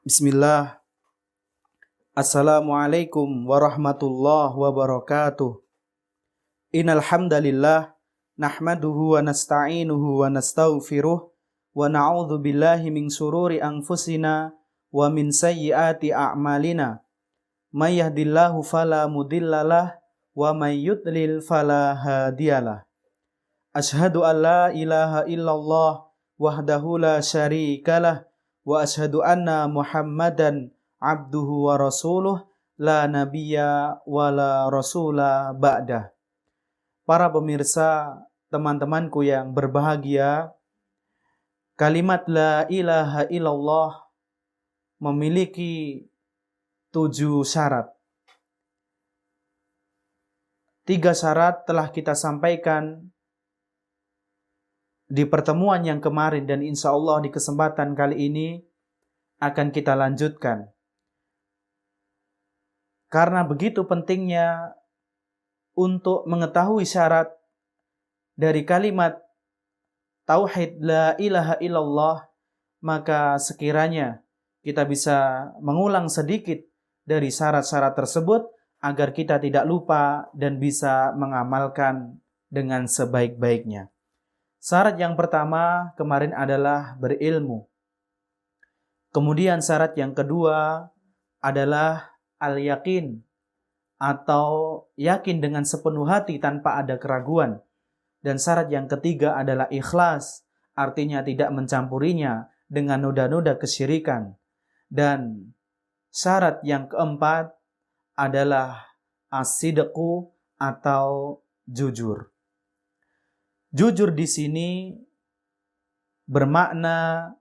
Bismillah. Assalamualaikum warahmatullahi wabarakatuh. Innal hamdalillah nahmaduhu wa nasta'inuhu wa nastaghfiruh wa na'udzu billahi min syururi anfusina wa min sayyiati a'malina. May yahdihillahu fala mudhillalah wa may yudlil fala hadiyalah. Asyhadu an la ilaha illallah wahdahu la syarikalah wa asyhadu anna Muhammadan abduhu wa rasuluh la nabiyya wa la rasula ba'dah. Para pemirsa, teman-temanku yang berbahagia, kalimat la ilaha illallah memiliki 7 syarat. 3 syarat telah kita sampaikan di pertemuan yang kemarin dan insya Allah di kesempatan kali ini akan kita lanjutkan. Karena begitu pentingnya untuk mengetahui syarat dari kalimat tauhid la ilaha illallah, maka sekiranya kita bisa mengulang sedikit dari syarat-syarat tersebut agar kita tidak lupa dan bisa mengamalkan dengan sebaik-baiknya. Syarat yang pertama kemarin adalah berilmu. Kemudian syarat yang kedua adalah al-yakin atau yakin dengan sepenuh hati tanpa ada keraguan. Dan syarat yang ketiga adalah ikhlas, artinya tidak mencampurinya dengan noda-noda kesyirikan. Dan syarat yang keempat adalah as-sidqu atau jujur. Jujur di sini bermakna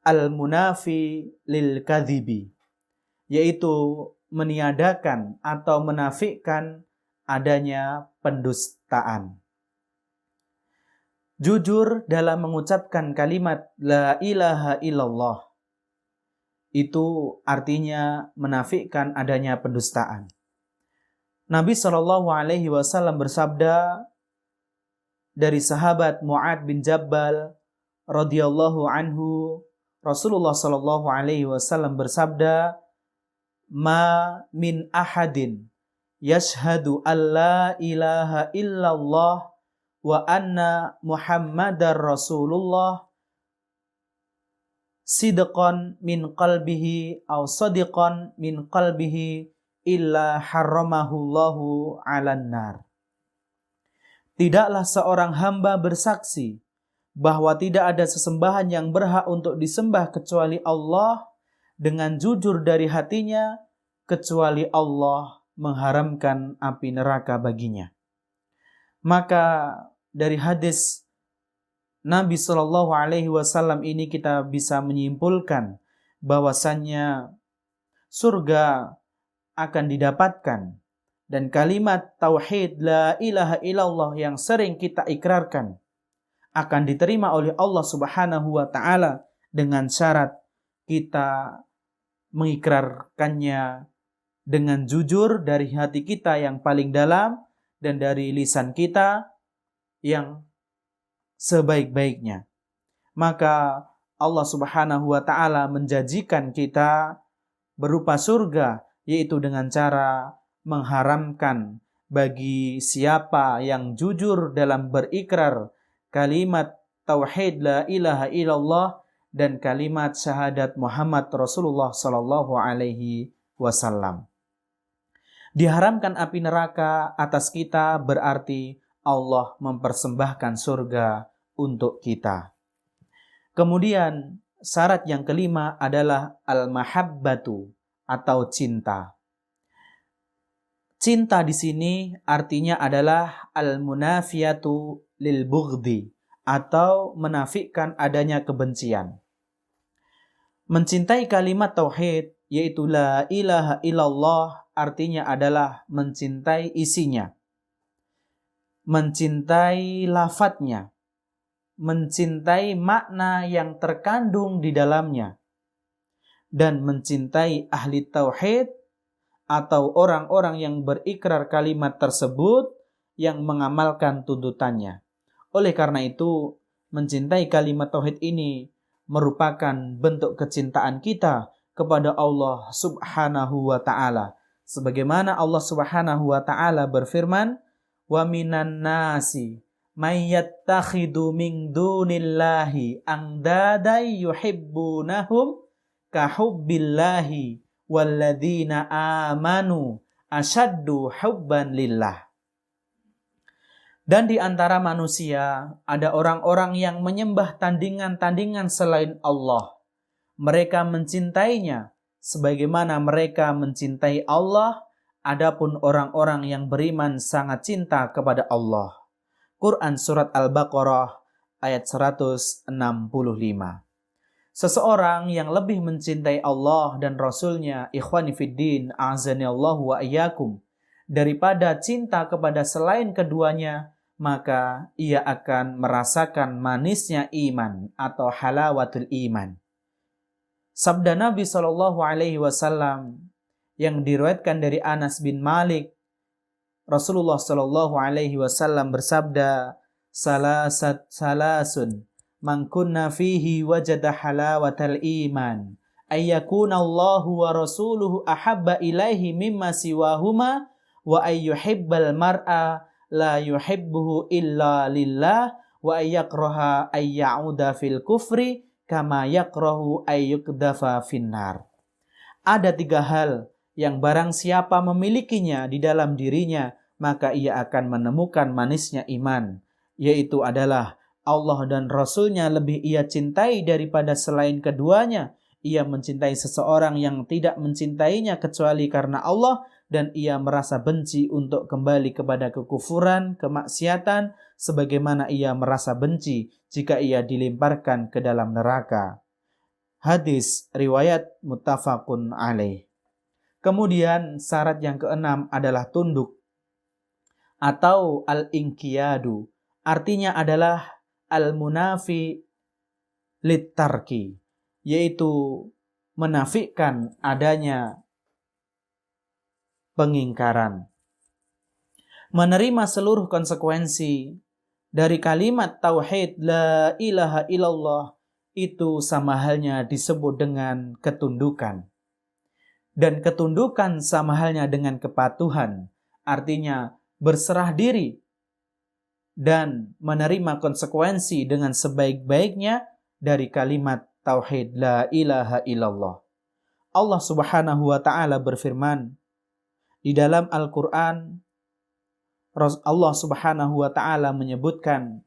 al-munafi lil kadhibi, yaitu meniadakan atau menafikan adanya pendustaan. Jujur dalam mengucapkan kalimat la ilaha illallah itu artinya menafikan adanya pendustaan. Nabi SAW bersabda dari sahabat Mu'ad bin Jabal radhiyallahu anhu, Rasulullah SAW bersabda, "Ma min ahadin yashhadu an la ilaha illallah wa anna Muhammadar Rasulullah sidqan min qalbihi aw sadiqan min qalbihi illa harramahullahu 'alan nar." Tidaklah seorang hamba bersaksi bahwa tidak ada sesembahan yang berhak untuk disembah kecuali Allah dengan jujur dari hatinya, kecuali Allah mengharamkan api neraka baginya. Maka dari hadis Nabi SAW ini kita bisa menyimpulkan bahwasannya surga akan didapatkan. Dan kalimat tauhid la ilaha illallah yang sering kita ikrarkan akan diterima oleh Allah Subhanahu wa taala dengan syarat kita mengikrarkannya dengan jujur dari hati kita yang paling dalam dan dari lisan kita yang sebaik-baiknya. Maka Allah Subhanahu wa taala menjanjikan kita berupa surga, yaitu dengan cara mengharamkan bagi siapa yang jujur dalam berikrar kalimat tauhid la ilaha illallah dan kalimat syahadat Muhammad Rasulullah sallallahu alaihi wasallam. Diharamkan api neraka atas kita berarti Allah mempersembahkan surga untuk kita. Kemudian syarat yang kelima adalah al-mahabbatu atau cinta. Cinta di sini artinya adalah al-munafiyatu lil bughdi atau menafikan adanya kebencian. Mencintai kalimat tauhid yaitu la ilaha illallah artinya adalah mencintai isinya, mencintai lafadznya, mencintai makna yang terkandung di dalamnya, dan mencintai ahli tauhid atau orang-orang yang berikrar kalimat tersebut yang mengamalkan tuntutannya. Oleh karena itu, mencintai kalimat tauhid ini merupakan bentuk kecintaan kita kepada Allah Subhanahu wa ta'ala. Sebagaimana Allah Subhanahu wa ta'ala berfirman, "Wa minan nasi may yattakhidu min dunillahi andada yuhibbunahum kahubbillahi walladzina amanu asyaddu hubban lillah." Dan di antara manusia ada orang-orang yang menyembah tandingan-tandingan selain Allah. Mereka mencintainya sebagaimana mereka mencintai Allah. Adapun orang-orang yang beriman sangat cinta kepada Allah. Quran Surat Al-Baqarah ayat 165. Seseorang yang lebih mencintai Allah dan Rasul-Nya, ikhwani fiddin, a'azanillahu wa iyyakum, daripada cinta kepada selain keduanya, maka ia akan merasakan manisnya iman atau halawatul iman. Sabda Nabi SAW yang diriwayatkan dari Anas bin Malik, Rasulullah SAW bersabda, salasun man kunna fihi wajada halawatal iman ayyakuna Allahu wa rasuluhu ahabba ilaihi mimma siwahuma wa ayyuhibbal mar'a la yuhibbuhu illa lillah wa ayyakraha ayya'uda fil kufri kama yakrahu ayyukdafa finnar. Ada 3 hal yang barang siapa memilikinya di dalam dirinya, maka ia akan menemukan manisnya iman, yaitu adalah Allah dan Rasul-Nya lebih ia cintai daripada selain keduanya. Ia mencintai seseorang yang tidak mencintainya kecuali karena Allah, dan ia merasa benci untuk kembali kepada kekufuran, kemaksiatan, sebagaimana ia merasa benci jika ia dilemparkan ke dalam neraka. Hadis riwayat muttafaqun alaih. Kemudian syarat yang keenam adalah tunduk atau al-inqiyadu. Artinya adalah al-munafi littarki, yaitu menafikan adanya pengingkaran. Menerima seluruh konsekuensi dari kalimat tauhid la ilaha illallah itu sama halnya disebut dengan ketundukan. Dan ketundukan sama halnya dengan kepatuhan, artinya berserah diri dan menerima konsekuensi dengan sebaik-baiknya dari kalimat tauhid la ilaha illallah. Allah Subhanahu wa ta'ala berfirman di dalam Al-Quran, Allah Subhanahu wa ta'ala menyebutkan,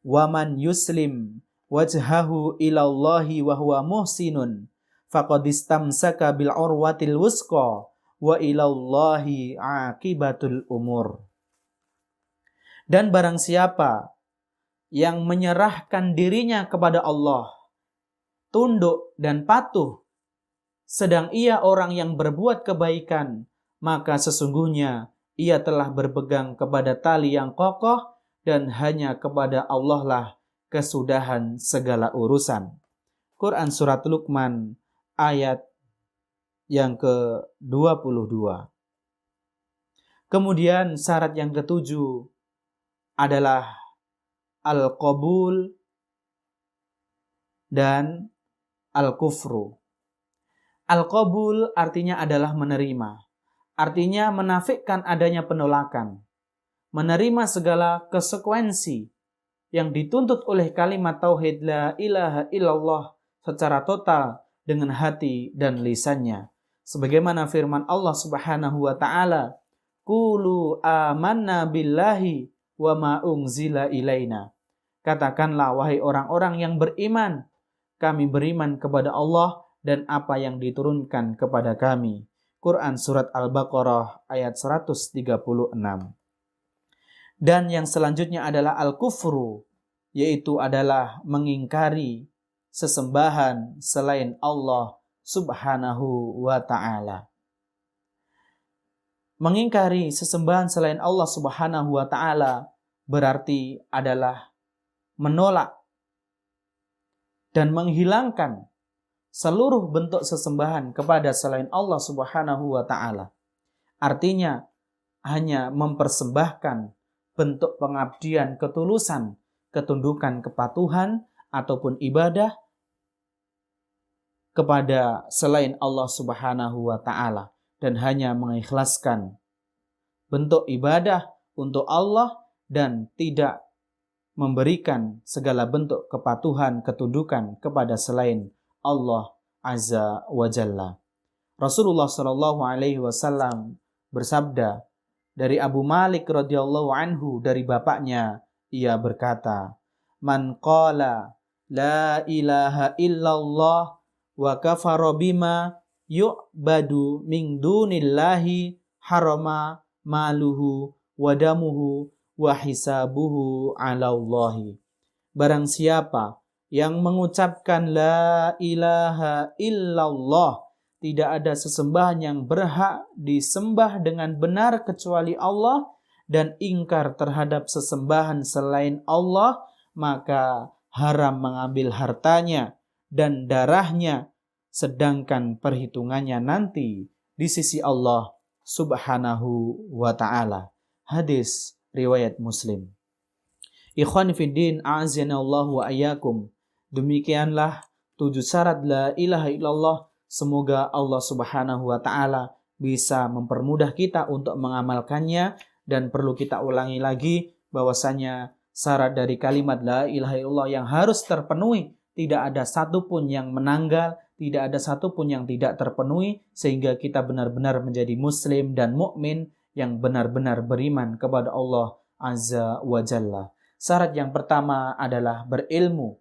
"Waman yuslim wajhahu ilallahi wa huwa muhsinun faqad istamsaka bil urwatil wusqa wa ilallahi aqibatul umur." Dan barang siapa yang menyerahkan dirinya kepada Allah, tunduk dan patuh, sedang ia orang yang berbuat kebaikan, maka sesungguhnya ia telah berpegang kepada tali yang kokoh dan hanya kepada Allah lah kesudahan segala urusan. Quran Surat Luqman ayat yang ke-22. Kemudian syarat yang ketujuh adalah al-qabul dan al-kufru. Al-qabul artinya adalah menerima. Artinya menafikan adanya penolakan. Menerima segala konsekuensi yang dituntut oleh kalimat tauhid la ilaha illallah secara total dengan hati dan lisannya. Sebagaimana firman Allah Subhanahu wa ta'ala, "Qulu amanna billahi wa ma unzila ilaina." Katakanlah wahai orang-orang yang beriman, kami beriman kepada Allah dan apa yang diturunkan kepada kami. Quran Surat Al-Baqarah ayat 136. Dan yang selanjutnya adalah al-kufru, yaitu adalah mengingkari sesembahan selain Allah Subhanahu wa ta'ala. Mengingkari sesembahan selain Allah Subhanahu wa ta'ala berarti adalah menolak dan menghilangkan seluruh bentuk sesembahan kepada selain Allah Subhanahu wa ta'ala. Artinya hanya mempersembahkan bentuk pengabdian, ketulusan, ketundukan, kepatuhan ataupun ibadah kepada selain Allah Subhanahu wa taala dan hanya mengikhlaskan bentuk ibadah untuk Allah dan tidak memberikan segala bentuk kepatuhan, ketundukan kepada selain Allah Azza wa Jalla. Rasulullah Shallallahu alaihi wasallam bersabda dari Abu Malik radhiyallahu anhu dari bapaknya, ia berkata, "Man qala la ilaha illallah wa kafara bima yu'badu min dunillahi harama maluhu wa damuhu wa hisabuhu 'ala Allahi." Barang siapa yang mengucapkan la ilaha illallah, tidak ada sesembahan yang berhak disembah dengan benar kecuali Allah, dan ingkar terhadap sesembahan selain Allah, maka haram mengambil hartanya dan darahnya, sedangkan perhitungannya nanti di sisi Allah Subhanahu wa ta'ala. Hadis riwayat Muslim. Ikhwan fiddin, a'azinallahu wa ayyakum. Demikianlah 7 syarat la ilaha illallah. Semoga Allah Subhanahu wa ta'ala bisa mempermudah kita untuk mengamalkannya, dan perlu kita ulangi lagi bahwasanya syarat dari kalimat la ilaha illallah yang harus terpenuhi, tidak ada satupun yang menanggal, tidak ada satupun yang tidak terpenuhi, sehingga kita benar-benar menjadi muslim dan mukmin yang benar-benar beriman kepada Allah Azza wa Jalla. Syarat yang pertama adalah berilmu.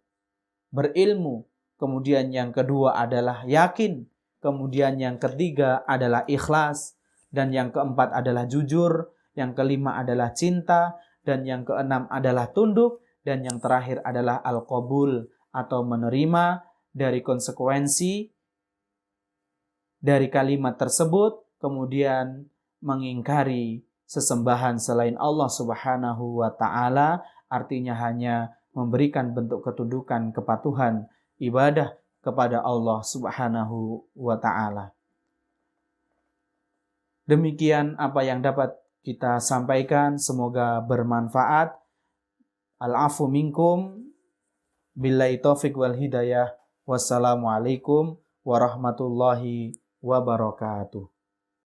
Kemudian yang kedua adalah yakin. Kemudian yang ketiga adalah ikhlas. Dan yang keempat adalah jujur. Yang kelima adalah cinta. Dan yang keenam adalah tunduk. Dan yang terakhir adalah al-qabul atau menerima dari konsekuensi dari kalimat tersebut. Kemudian mengingkari sesembahan selain Allah Subhanahu wa ta'ala. Artinya hanya memberikan bentuk ketundukan, kepatuhan, ibadah kepada Allah Subhanahu wa ta'ala. Demikian apa yang dapat kita sampaikan, semoga bermanfaat. Al-afu minkum, billahi taufiq wal hidayah. Wassalamualaikum warahmatullahi wabarakatuh.